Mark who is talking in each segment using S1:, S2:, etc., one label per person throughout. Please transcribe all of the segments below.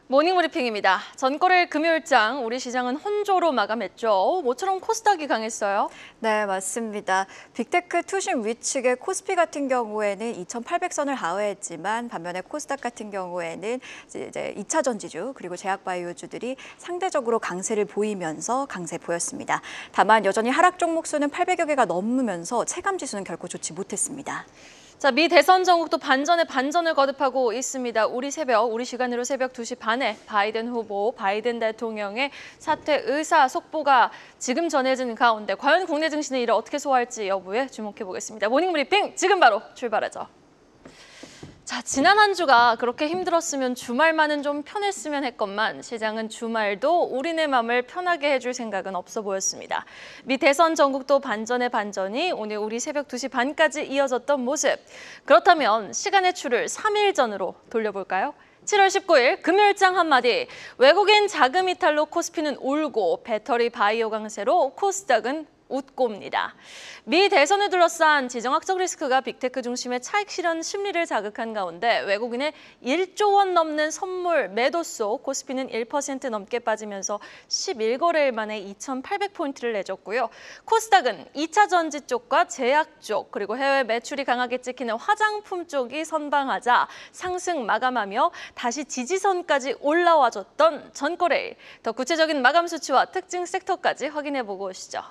S1: 모닝브리핑입니다. 전거래일 금요일장 우리 시장은 혼조로 마감했죠. 모처럼 코스닥이 강했어요.
S2: 네, 맞습니다. 빅테크 투심 위축의 코스피 같은 경우에는 2,800선을 하회했지만 반면에 코스닥 같은 경우에는 이제 2차 전지주 그리고 제약바이오주들이 상대적으로 강세를 보이면서 강세 보였습니다. 다만 여전히 하락 종목 수는 800여 개가 넘으면서 체감 지수는 결코 좋지 못했습니다.
S1: 자, 미 대선 전국도 반전에 반전을 거듭하고 있습니다. 우리 시간으로 새벽 2시 반에 바이든 대통령의 사퇴 의사 속보가 지금 전해진 가운데 과연 국내 증시는 이를 어떻게 소화할지 여부에 주목해 보겠습니다. 모닝브리핑 지금 바로 출발하죠. 자, 지난 한 주가 그렇게 힘들었으면 주말만은 좀 편했으면 했건만 시장은 주말도 우리네 맘을 편하게 해줄 생각은 없어 보였습니다. 미 대선 전국도 반전의 반전이 오늘 우리 새벽 2시 반까지 이어졌던 모습. 그렇다면 시간의 추를 3일 전으로 돌려볼까요? 7월 19일 금요일장 한마디, 외국인 자금 이탈로 코스피는 울고 배터리 바이오 강세로 코스닥은 웃고입니다. 미 대선을 둘러싼 지정학적 리스크가 빅테크 중심의 차익 실현 심리를 자극한 가운데 외국인의 1조 원 넘는 선물 매도소 코스피는 1% 넘게 빠지면서 11거래일 만에 2,800포인트를 내줬고요. 코스닥은 2차 전지 쪽과 제약 쪽 그리고 해외 매출이 강하게 찍히는 화장품 쪽이 선방하자 상승 마감하며 다시 지지선까지 올라와줬던 전거래일. 더 구체적인 마감 수치와 특징 섹터까지 확인해보고 오시죠.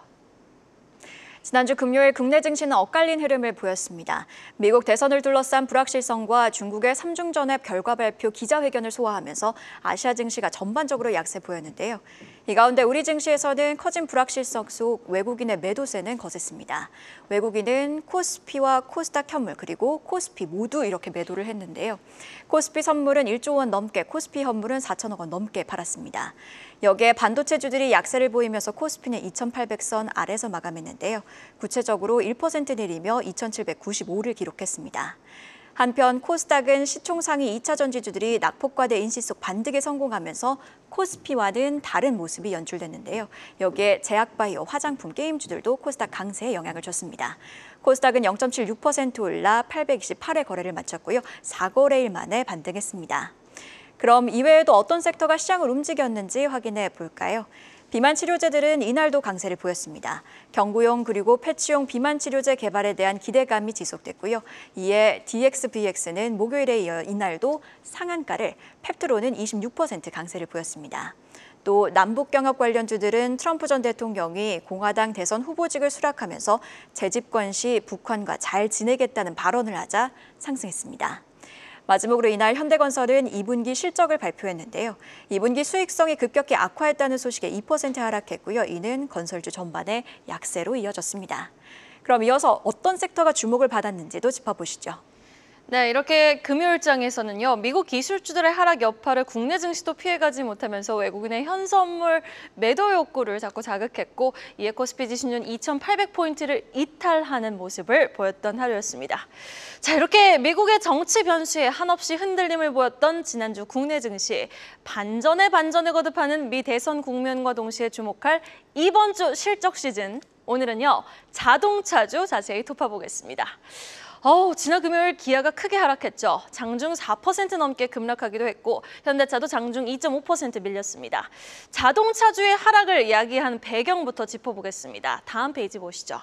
S2: 지난주 금요일 국내 증시는 엇갈린 흐름을 보였습니다. 미국 대선을 둘러싼 불확실성과 중국의 3중 전협 결과 발표 기자회견을 소화하면서 아시아 증시가 전반적으로 약세 보였는데요. 이 가운데 우리 증시에서는 커진 불확실성 속 외국인의 매도세는 거셌습니다. 외국인은 코스피와 코스닥 현물 그리고 코스피 모두 이렇게 매도를 했는데요. 코스피 선물은 1조 원 넘게, 코스피 현물은 4천억 원 넘게 팔았습니다. 여기에 반도체주들이 약세를 보이면서 코스피는 2,800선 아래서 마감했는데요. 구체적으로 1% 내리며 2,795를 기록했습니다. 한편 코스닥은 시총 상위 2차 전지주들이 낙폭과대 인시 속 반등에 성공하면서 코스피와는 다른 모습이 연출됐는데요. 여기에 제약바이오, 화장품, 게임주들도 코스닥 강세에 영향을 줬습니다. 코스닥은 0.76% 올라 828의 거래를 마쳤고요. 4거래일 만에 반등했습니다. 그럼 이외에도 어떤 섹터가 시장을 움직였는지 확인해 볼까요? 비만 치료제들은 이날도 강세를 보였습니다. 경구용 그리고 패치용 비만 치료제 개발에 대한 기대감이 지속됐고요. 이에 DXBX는 목요일에 이어 이날도 상한가를, 펩트론은 26% 강세를 보였습니다. 또 남북 경협 관련주들은 트럼프 전 대통령이 공화당 대선 후보직을 수락하면서 재집권 시 북한과 잘 지내겠다는 발언을 하자 상승했습니다. 마지막으로 이날 현대건설은 2분기 실적을 발표했는데요. 2분기 수익성이 급격히 악화했다는 소식에 2% 하락했고요. 이는 건설주 전반의 약세로 이어졌습니다. 그럼 이어서 어떤 섹터가 주목을 받았는지도 짚어보시죠.
S1: 네, 이렇게 금요일장에서는요, 미국 기술주들의 하락 여파를 국내 증시도 피해가지 못하면서 외국인의 현선물 매도 욕구를 자꾸 자극했고, 이에 코스피 지수는 2,800포인트를 이탈하는 모습을 보였던 하루였습니다. 자, 이렇게 미국의 정치 변수에 한없이 흔들림을 보였던 지난주 국내 증시, 반전에 반전을 거듭하는 미 대선 국면과 동시에 주목할 이번 주 실적 시즌, 오늘은요, 자동차주 자세히 톱어보겠습니다. 지난 금요일 기아가 크게 하락했죠. 장중 4% 넘게 급락하기도 했고 현대차도 장중 2.5% 밀렸습니다. 자동차주의 하락을 이야기한 배경부터 짚어보겠습니다. 다음 페이지 보시죠.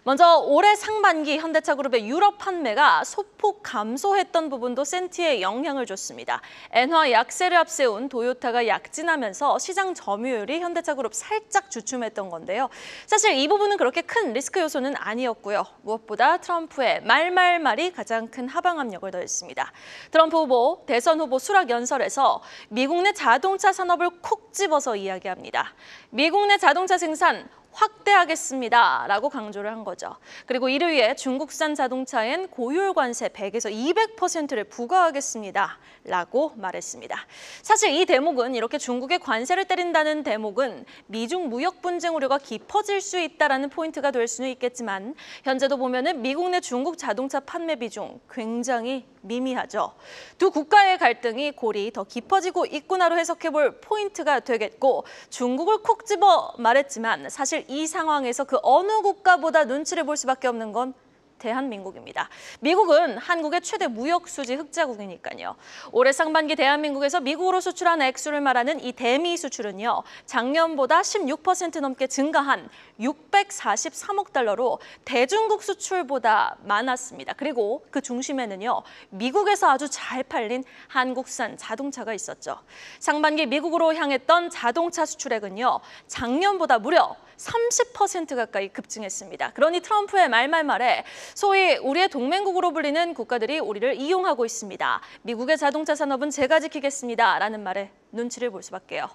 S1: 먼저 올해 상반기 현대차그룹의 유럽 판매가 소폭 감소했던 부분도 센티에 영향을 줬습니다. 엔화 약세를 앞세운 도요타가 약진하면서 시장 점유율이 현대차그룹 살짝 주춤했던 건데요. 사실 이 부분은 그렇게 큰 리스크 요소는 아니었고요. 무엇보다 트럼프의 말이 가장 큰 하방 압력을 더했습니다. 트럼프 후보, 대선 후보 수락 연설에서 미국 내 자동차 산업을 콕 집어서 이야기합니다. 미국 내 자동차 생산 확대하겠습니다 라고 강조를 한 거죠. 그리고 이를 위해 중국산 자동차엔 고율 관세 100에서 200%를 부과하겠습니다 라고 말했습니다. 사실 이 대목은 이렇게 중국에 관세를 때린다는 대목은 미중 무역 분쟁 우려가 깊어질 수 있다는 포인트가 될 수는 있겠지만 현재도 보면은 미국 내 중국 자동차 판매 비중 굉장히 미미하죠. 두 국가의 갈등이 골이 더 깊어지고 있구나로 해석해볼 포인트가 되겠고 중국을 콕 집어 말했지만 사실 이 상황에서 그 어느 국가보다 눈치를 볼 수밖에 없는 건 대한민국입니다. 미국은 한국의 최대 무역 수지 흑자국이니까요. 올해 상반기 대한민국에서 미국으로 수출한 액수를 말하는 이 대미 수출은요. 작년보다 16% 넘게 증가한 643억 달러로 대중국 수출보다 많았습니다. 그리고 그 중심에는요. 미국에서 아주 잘 팔린 한국산 자동차가 있었죠. 상반기 미국으로 향했던 자동차 수출액은요. 작년보다 무려 30% 가까이 급증했습니다. 그러니 트럼프의 말에 소위 우리의 동맹국으로 불리는 국가들이 우리를 이용하고 있습니다. 미국의 자동차 산업은 제가 지키겠습니다. 라는 말에 눈치를 볼 수밖에요.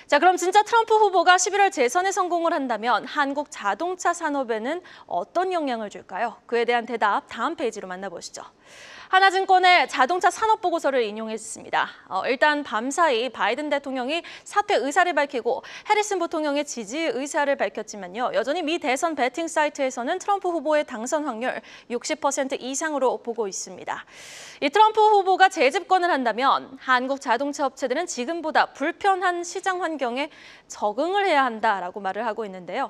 S1: 자, 그럼 진짜 트럼프 후보가 11월 재선에 성공을 한다면 한국 자동차 산업에는 어떤 영향을 줄까요? 그에 대한 대답 다음 페이지로 만나보시죠. 하나증권의 자동차 산업 보고서를 인용했습니다. 일단 밤사이 바이든 대통령이 사퇴 의사를 밝히고 해리슨 부통령의 지지 의사를 밝혔지만요. 여전히 미 대선 배팅 사이트에서는 트럼프 후보의 당선 확률 60% 이상으로 보고 있습니다. 이 트럼프 후보가 재집권을 한다면 한국 자동차 업체들은 지금보다 불편한 시장 환경에 적응을 해야 한다라고 말을 하고 있는데요.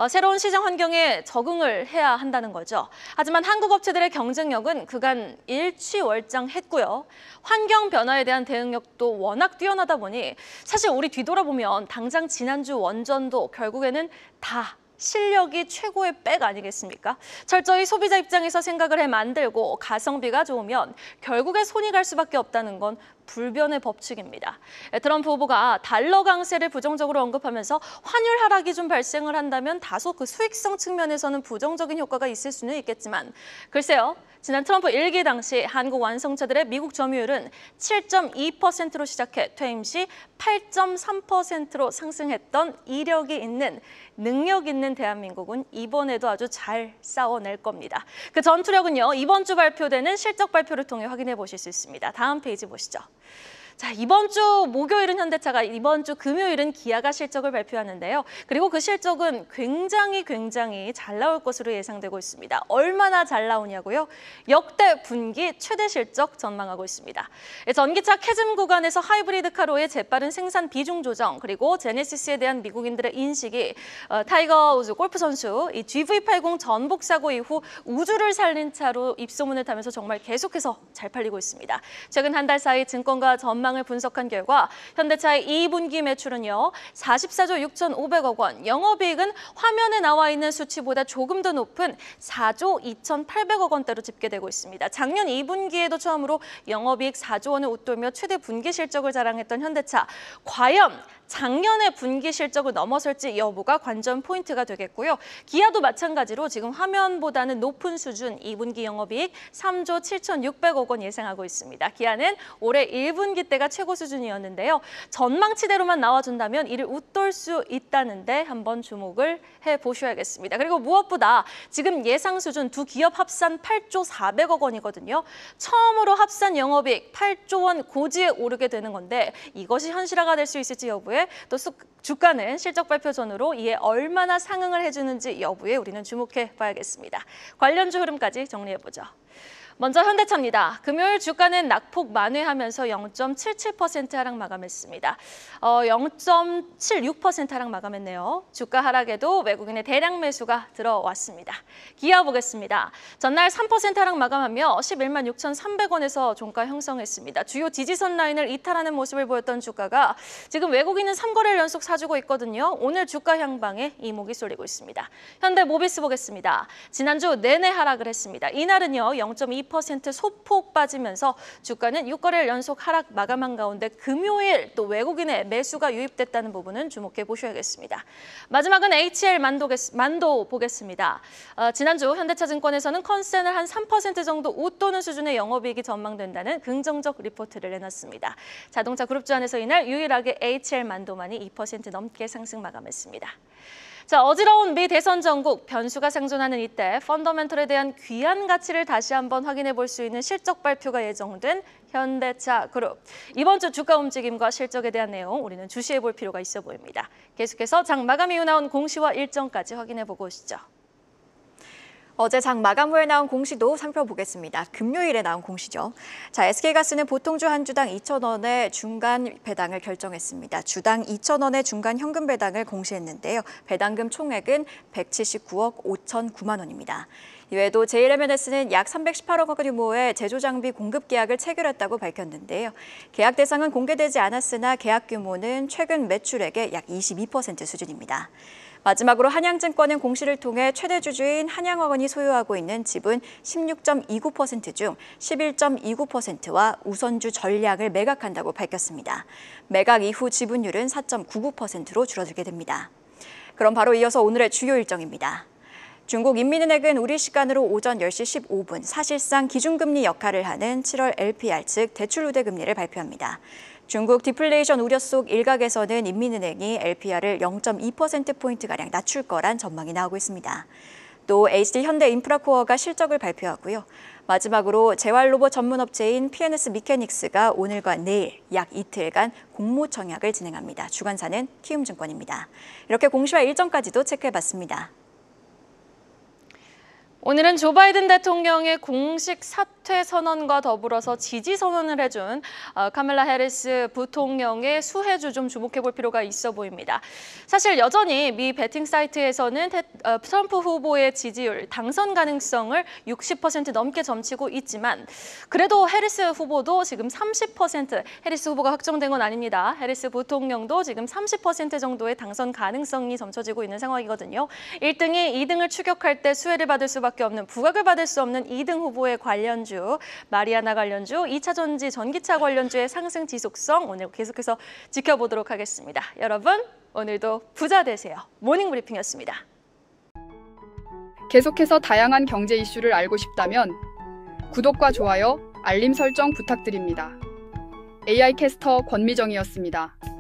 S1: 새로운 시장 환경에 적응을 해야 한다는 거죠. 하지만 한국 업체들의 경쟁력은 그간 일취월장했고요. 환경 변화에 대한 대응력도 워낙 뛰어나다 보니 사실 우리 뒤돌아보면 당장 지난주 원전도 결국에는 다 실력이 최고의 백 아니겠습니까? 철저히 소비자 입장에서 생각을 해 만들고 가성비가 좋으면 결국에 손이 갈 수밖에 없다는 건 불변의 법칙입니다. 트럼프 후보가 달러 강세를 부정적으로 언급하면서 환율 하락이 좀 발생을 한다면 다소 그 수익성 측면에서는 부정적인 효과가 있을 수는 있겠지만 글쎄요. 지난 트럼프 1기 당시 한국 완성차들의 미국 점유율은 7.2%로 시작해 퇴임 시 8.3%로 상승했던 이력이 있는 능력 있는 대한민국은 이번에도 아주 잘 싸워낼 겁니다. 그 전투력은요. 이번 주 발표되는 실적 발표를 통해 확인해 보실 수 있습니다. 다음 페이지 보시죠. 자, 이번 주 목요일은 현대차가, 이번 주 금요일은 기아가 실적을 발표하는데요. 그리고 그 실적은 굉장히 잘 나올 것으로 예상되고 있습니다. 얼마나 잘 나오냐고요? 역대 분기 최대 실적 전망하고 있습니다. 전기차 캐즘 구간에서 하이브리드 카로의 재빠른 생산 비중 조정, 그리고 제네시스에 대한 미국인들의 인식이 타이거 우즈 골프 선수 이 GV80 전복 사고 이후 우주를 살린 차로 입소문을 타면서 정말 계속해서 잘 팔리고 있습니다. 최근 한 달 사이 증권가 전망을 분석한 결과 현대차의 2분기 매출은요. 44조 6,500억 원, 영업이익은 화면에 나와 있는 수치보다 조금 더 높은 4조 2,800억 원대로 집계되고 있습니다. 작년 2분기에도 처음으로 영업이익 4조 원을 웃돌며 최대 분기 실적을 자랑했던 현대차. 과연 작년의 분기 실적을 넘어설지 여부가 관전 포인트가 되겠고요. 기아도 마찬가지로 지금 화면보다는 높은 수준 2분기 영업이익 3조 7,600억 원 예상하고 있습니다. 기아는 올해 1분기 때가 최고 수준이었는데요. 전망치대로만 나와준다면 이를 웃돌 수 있다는데 한번 주목을 해보셔야겠습니다. 그리고 무엇보다 지금 예상 수준 두 기업 합산 8조 400억 원이거든요. 처음으로 합산 영업이익 8조 원 고지에 오르게 되는 건데 이것이 현실화가 될 수 있을지 여부에 또 주가는 실적 발표 전후로 이에 얼마나 상응을 해주는지 여부에 우리는 주목해 봐야겠습니다. 관련주 흐름까지 정리해보죠. 먼저 현대차입니다. 금요일 주가는 낙폭 만회하면서 0.77% 하락 마감했습니다. 0.76% 하락 마감했네요. 주가 하락에도 외국인의 대량 매수가 들어왔습니다. 기아 보겠습니다. 전날 3% 하락 마감하며 11만 6,300원에서 종가 형성했습니다. 주요 지지선 라인을 이탈하는 모습을 보였던 주가가 지금 외국인은 3거래를 연속 사주고 있거든요. 오늘 주가 향방에 이목이 쏠리고 있습니다. 현대모비스 보겠습니다. 지난주 내내 하락을 했습니다. 이날은요 0.2% 소폭 빠지면서 주가는 6거래를 연속 하락 마감한 가운데 금요일 또 외국인의 매수가 유입됐다는 부분은 주목해 보셔야겠습니다. 마지막은 HL 만도 보겠습니다. 지난주 현대차증권에서는 컨센을 한 3% 정도 웃도는 수준의 영업이익이 전망된다는 긍정적 리포트를 내놨습니다. 자동차 그룹주 안에서 이날 유일하게 HL 만도만이 2% 넘게 상승 마감했습니다. 자, 어지러운 미 대선 전국 변수가 생존하는 이때 펀더멘털에 대한 귀한 가치를 다시 한번 확인해 볼 수 있는 실적 발표가 예정된 현대차 그룹. 이번 주 주가 움직임과 실적에 대한 내용 우리는 주시해 볼 필요가 있어 보입니다. 계속해서 장 마감 이후 나온 공시와 일정까지 확인해 보고 오시죠.
S2: 어제 장 마감 후에 나온 공시도 살펴보겠습니다. 금요일에 나온 공시죠. 자, SK가스는 보통주 한 주당 2,000원의 중간 배당을 결정했습니다. 주당 2,000원의 중간 현금 배당을 공시했는데요. 배당금 총액은 179억 5,009만 원입니다. 이외에도 JLM&S는 약 318억 원 규모의 제조장비 공급 계약을 체결했다고 밝혔는데요. 계약 대상은 공개되지 않았으나 계약 규모는 최근 매출액의 약 22% 수준입니다. 마지막으로 한양증권은 공시를 통해 최대 주주인 한양어원이 소유하고 있는 지분 16.29% 중 11.29%와 우선주 전량을 매각한다고 밝혔습니다. 매각 이후 지분율은 4.99%로 줄어들게 됩니다. 그럼 바로 이어서 오늘의 주요 일정입니다. 중국 인민은행은 우리 시간으로 오전 10시 15분 사실상 기준금리 역할을 하는 7월 LPR 즉 대출 우대 금리를 발표합니다. 중국 디플레이션 우려 속 일각에서는 인민은행이 LPR을 0.2%포인트가량 낮출 거란 전망이 나오고 있습니다. 또 HD현대인프라코어가 실적을 발표하고요. 마지막으로 재활로봇 전문업체인 PNS 미케닉스가 오늘과 내일 약 이틀간 공모청약을 진행합니다. 주관사는 키움증권입니다. 이렇게 공시와 일정까지도 체크해봤습니다.
S1: 오늘은 조 바이든 대통령의 공식 사퇴 선언과 더불어서 지지 선언을 해준 카멜라 해리스 부통령의 수혜주 좀 주목해볼 필요가 있어 보입니다. 사실 여전히 미 베팅 사이트에서는 트럼프 후보의 지지율, 당선 가능성을 60% 넘게 점치고 있지만 그래도 해리스 후보도 지금 30%, 해리스 후보가 확정된 건 아닙니다. 해리스 부통령도 지금 30% 정도의 당선 가능성이 점쳐지고 있는 상황이거든요. 1등이 2등을 추격할 때 수혜를 받을 수밖에 없는 부각을 받을 수 없는 2등 후보의 관련주, 마리아나 관련주, 2차 전지 전기차 관련주의 상승 지속성 오늘 계속해서 지켜보도록 하겠습니다. 여러분 오늘도 부자 되세요. 모닝 브리핑이었습니다.
S3: 계속해서 다양한 경제 이슈를 알고 싶다면 구독과 좋아요, 알림 설정 부탁드립니다. AI 캐스터 권미정이었습니다.